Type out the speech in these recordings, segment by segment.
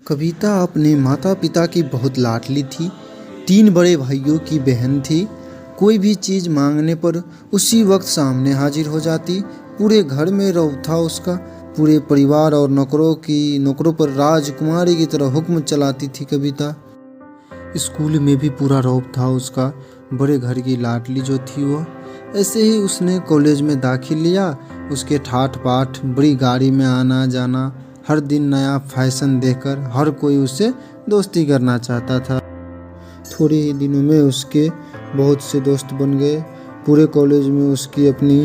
कविता अपने माता पिता की बहुत लाडली थी। 3 बड़े भाइयों की बहन थी। कोई भी चीज़ मांगने पर उसी वक्त सामने हाजिर हो जाती। पूरे घर में रौब था उसका। पूरे परिवार और नौकरों पर राजकुमारी की तरह हुक्म चलाती थी कविता। स्कूल में भी पूरा रौब था उसका। बड़े घर की लाडली जो थी वह। ऐसे ही उसने कॉलेज में दाखिल लिया। उसके ठाठ बाट, बड़ी गाड़ी में आना जाना, हर दिन नया फैशन देखकर हर कोई उससे दोस्ती करना चाहता था। थोड़े ही दिनों में उसके बहुत से दोस्त बन गए। पूरे कॉलेज में उसकी अपनी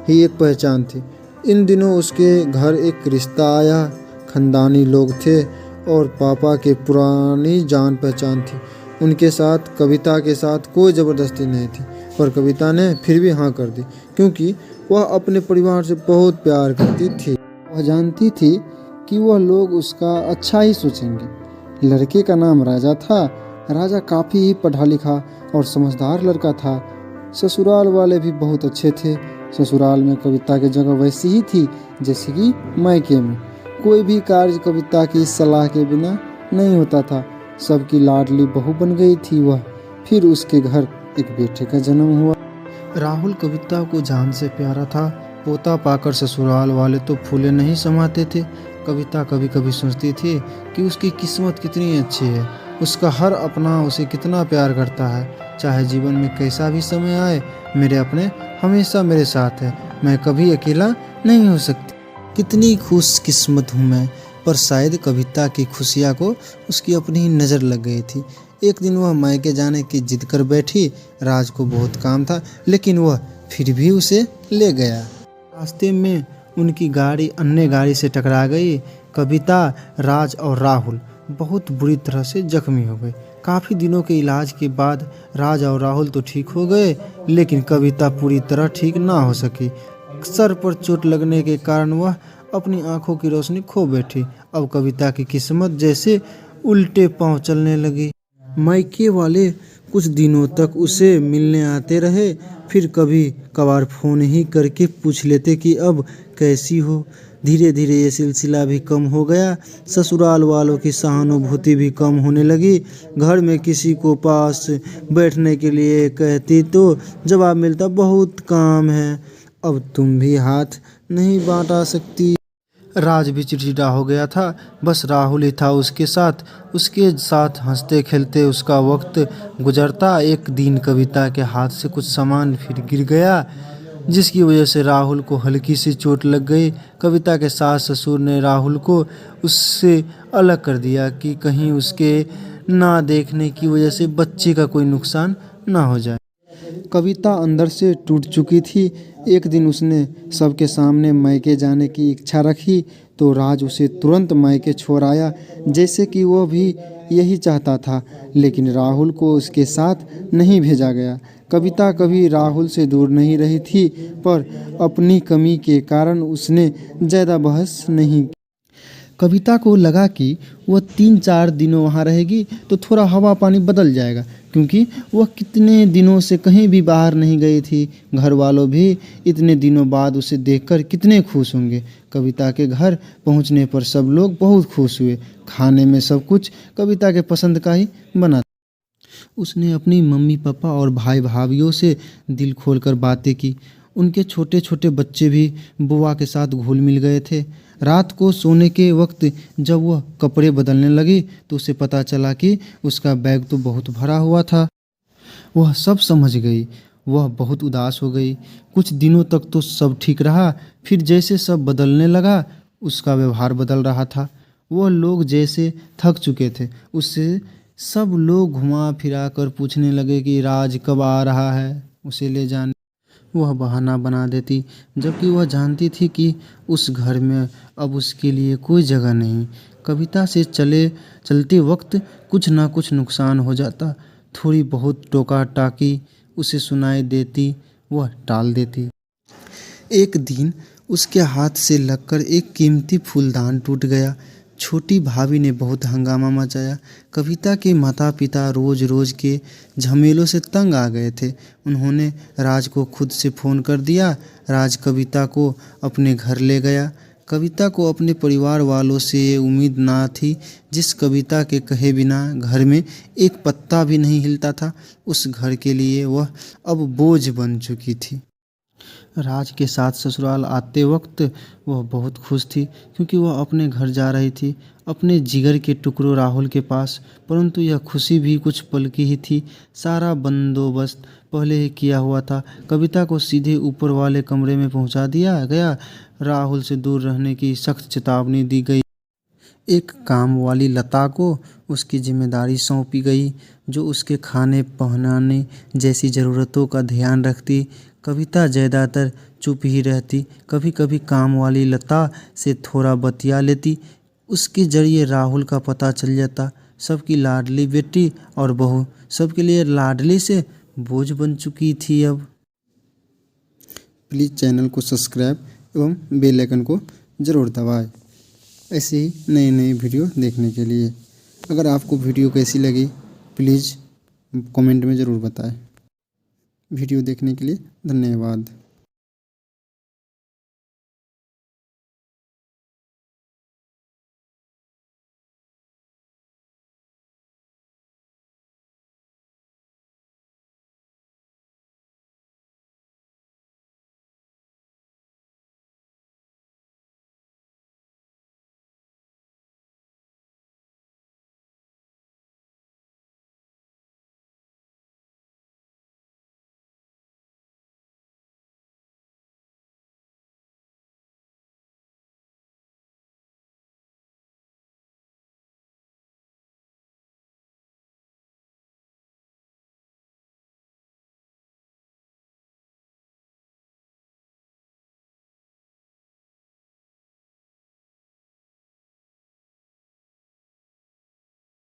ही एक पहचान थी। इन दिनों उसके घर एक रिश्ता आया। खानदानी लोग थे और पापा के पुरानी जान पहचान थी। उनके साथ कविता के साथ कोई ज़बरदस्ती नहीं थी, पर कविता ने फिर भी हाँ कर दी, क्योंकि वह अपने परिवार से बहुत प्यार करती थी। वह जानती थी कि वह लोग उसका अच्छा ही सोचेंगे। लड़के का नाम राजा था। राजा काफ़ी ही पढ़ा लिखा और समझदार लड़का था। ससुराल वाले भी बहुत अच्छे थे। ससुराल में कविता की जगह वैसी ही थी जैसे कि मायके में। कोई भी कार्य कविता की सलाह के बिना नहीं होता था। सबकी लाडली बहू बन गई थी वह। फिर उसके घर एक बेटे का जन्म हुआ। राहुल कविता को जान से प्यारा था। पोता पाकर ससुराल वाले तो फूले नहीं समाते थे। कविता कभी कभी सोचती थी कि उसकी किस्मत कितनी अच्छी है। उसका हर अपना उसे कितना प्यार करता है। चाहे जीवन में कैसा भी समय आए, मेरे अपने हमेशा मेरे साथ है। मैं कभी अकेला नहीं हो सकती। कितनी खुश किस्मत हूँ मैं। पर शायद कविता की खुशियाँ को उसकी अपनी ही नज़र लग गई थी। एक दिन वह मायके जाने की जिद कर बैठी। राज को बहुत काम था, लेकिन वह फिर भी उसे ले गया। रास्ते में उनकी गाड़ी अन्य गाड़ी से टकरा गई। कविता, राज और राहुल बहुत बुरी तरह से जख्मी हो गए। काफ़ी दिनों के इलाज के बाद राज और राहुल तो ठीक हो गए, लेकिन कविता पूरी तरह ठीक ना हो सकी। सर पर चोट लगने के कारण वह अपनी आंखों की रोशनी खो बैठी। अब कविता की किस्मत जैसे उल्टे पांव चलने लगी। मायके वाले कुछ दिनों तक उसे मिलने आते रहे, फिर कभी कभार फ़ोन ही करके पूछ लेते कि अब कैसी हो। धीरे धीरे ये सिलसिला भी कम हो गया। ससुराल वालों की सहानुभूति भी कम होने लगी। घर में किसी को पास बैठने के लिए कहती तो जवाब मिलता, बहुत काम है, अब तुम भी हाथ नहीं बांटा सकती। राज भी चिड़चिड़ा हो गया था। बस राहुल ही था उसके साथ हंसते खेलते उसका वक्त गुजरता। एक दिन कविता के हाथ से कुछ सामान फिर गिर गया, जिसकी वजह से राहुल को हल्की सी चोट लग गई। कविता के सास ससुर ने राहुल को उससे अलग कर दिया कि कहीं उसके ना देखने की वजह से बच्चे का कोई नुकसान ना हो जाए। कविता अंदर से टूट चुकी थी। एक दिन उसने सबके सामने मायके जाने की इच्छा रखी तो राज उसे तुरंत मायके छोड़ आया, जैसे कि वह भी यही चाहता था। लेकिन राहुल को उसके साथ नहीं भेजा गया। कविता कभी राहुल से दूर नहीं रही थी, पर अपनी कमी के कारण उसने ज़्यादा बहस नहीं। कविता को लगा कि वह 3-4 दिनों वहाँ रहेगी तो थोड़ा हवा पानी बदल जाएगा, क्योंकि वह कितने दिनों से कहीं भी बाहर नहीं गई थी। घर वालों भी इतने दिनों बाद उसे देखकर कितने खुश होंगे। कविता के घर पहुँचने पर सब लोग बहुत खुश हुए। खाने में सब कुछ कविता के पसंद का ही बना। उसने अपनी मम्मी पापा और भाई भाभीयों से दिल खोलकर बातें की। उनके छोटे छोटे बच्चे भी बुआ के साथ घुल मिल गए थे। रात को सोने के वक्त जब वह कपड़े बदलने लगी तो उसे पता चला कि उसका बैग तो बहुत भरा हुआ था। वह सब समझ गई। वह बहुत उदास हो गई। कुछ दिनों तक तो सब ठीक रहा, फिर जैसे सब बदलने लगा उसका व्यवहार बदल रहा था। वह लोग जैसे थक चुके थे। उससे सब लोग घुमा फिरा कर पूछने लगे कि राज कब आ रहा है उसे ले जाने। वह बहाना बना देती, जबकि वह जानती थी कि उस घर में अब उसके लिए कोई जगह नहीं। कविता से चलते वक्त कुछ ना कुछ नुकसान हो जाता। थोड़ी बहुत टोका टाकी उसे सुनाई देती, वह टाल देती। एक दिन उसके हाथ से लगकर एक कीमती फूलदान टूट गया। छोटी भाभी ने बहुत हंगामा मचाया। कविता के माता पिता रोज़ रोज़ के झमेलों से तंग आ गए थे। उन्होंने राज को खुद से फ़ोन कर दिया। राज कविता को अपने घर ले गया। कविता को अपने परिवार वालों से ये उम्मीद ना थी। जिस कविता के कहे बिना घर में एक पत्ता भी नहीं हिलता था, उस घर के लिए वह अब बोझ बन चुकी थी। राज के साथ ससुराल आते वक्त वह बहुत खुश थी, क्योंकि वह अपने घर जा रही थी, अपने जिगर के टुकड़ों राहुल के पास। परंतु यह खुशी भी कुछ पल की ही थी। सारा बंदोबस्त पहले ही किया हुआ था। कविता को सीधे ऊपर वाले कमरे में पहुंचा दिया गया। राहुल से दूर रहने की सख्त चेतावनी दी गई। एक काम वाली लता को उसकी जिम्मेदारी सौंपी गई, जो उसके खाने पहनाने जैसी ज़रूरतों का ध्यान रखती। कविता ज़्यादातर चुप ही रहती। कभी कभी काम वाली लता से थोड़ा बतिया लेती। उसके जरिए राहुल का पता चल जाता। सबकी लाडली बेटी और बहू सबके लिए लाडली से बोझ बन चुकी थी अब। प्लीज़ चैनल को सब्सक्राइब एवं बेल आइकन को ज़रूर दबाएं, ऐसे ही नए नए वीडियो देखने के लिए। अगर आपको वीडियो कैसी लगी प्लीज़ कमेंट में ज़रूर बताएं। वीडियो देखने के लिए धन्यवाद।